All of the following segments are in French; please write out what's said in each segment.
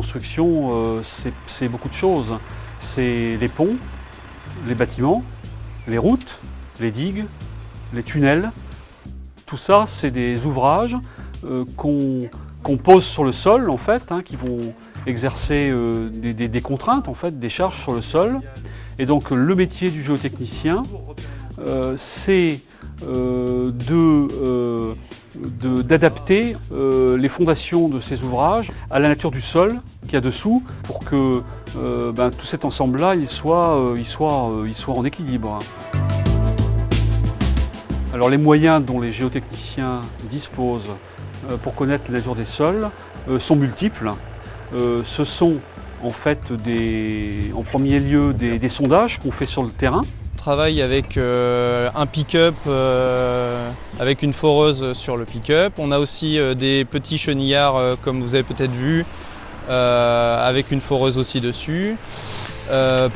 construction, c'est beaucoup de choses. C'est les ponts, les bâtiments, les routes, les digues, les tunnels. Tout ça, c'est des ouvrages qu'on pose sur le sol, en fait, qui vont exercer des contraintes, en fait, des charges sur le sol. Et donc, le métier du géotechnicien, c'est d'adapter les fondations de ces ouvrages à la nature du sol qu'il y a dessous pour que tout cet ensemble-là il soit en équilibre. Alors les moyens dont les géotechniciens disposent pour connaître la nature des sols sont multiples. Ce sont en fait en premier lieu des sondages qu'on fait sur le terrain. On travaille avec un pick-up, avec une foreuse sur le pick-up. On a aussi des petits chenillards, comme vous avez peut-être vu, avec une foreuse aussi dessus.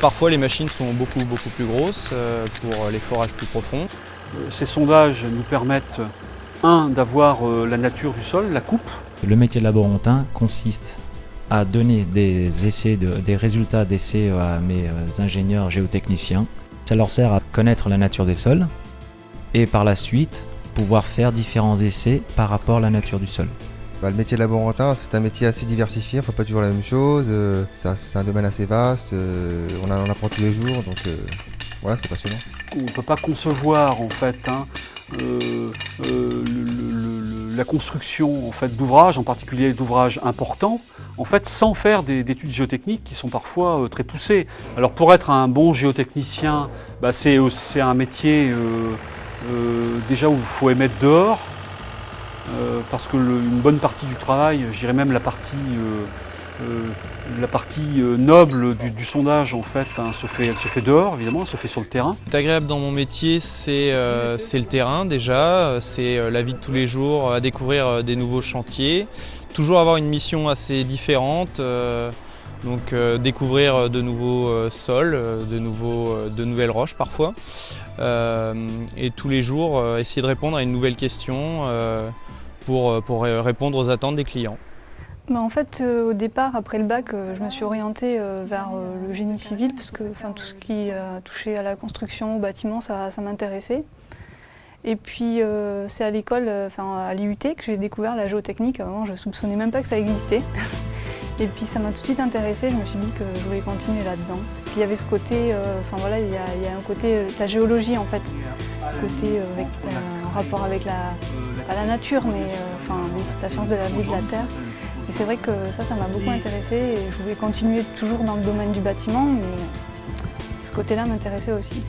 Parfois les machines sont beaucoup plus grosses pour les forages plus profonds. Ces sondages nous permettent, d'avoir la nature du sol, la coupe. Le métier de laborantin consiste à donner des résultats d'essais à mes ingénieurs géotechniciens. Ça leur sert à connaître la nature des sols et par la suite pouvoir faire différents essais par rapport à la nature du sol. Le métier de laborantin, c'est un métier assez diversifié, on ne fait pas toujours la même chose, c'est un domaine assez vaste, on en apprend tous les jours, donc voilà, c'est passionnant. On ne peut pas concevoir en fait la construction en fait, d'ouvrages, en particulier d'ouvrages importants, en fait, sans faire d'études géotechniques qui sont parfois très poussées. Alors pour être un bon géotechnicien, c'est un métier déjà où il faut émettre dehors, parce que une bonne partie du travail, je dirais même la partie noble du sondage en fait, elle se fait dehors évidemment, elle se fait sur le terrain. Ce qui est agréable dans mon métier, c'est le terrain déjà, c'est la vie de tous les jours, à découvrir des nouveaux chantiers, toujours avoir une mission assez différente, donc découvrir de nouveaux sols, de nouvelles roches parfois, et tous les jours essayer de répondre à une nouvelle question pour répondre aux attentes des clients. En fait, au départ, après le bac, je me suis orientée vers le génie civil parce que tout ce qui touchait à la construction, au bâtiment, ça m'intéressait. Et puis c'est à l'école, à l'IUT, que j'ai découvert la géotechnique. Avant, je ne soupçonnais même pas que ça existait. Et puis ça m'a tout de suite intéressée, je me suis dit que je voulais continuer là-dedans. Parce qu'il y avait ce côté, il y a un côté de la géologie en fait. Ce côté en rapport avec pas la nature, mais la science de la vie de la Terre. Et c'est vrai que ça m'a beaucoup intéressée et je voulais continuer toujours dans le domaine du bâtiment, mais ce côté-là m'intéressait aussi.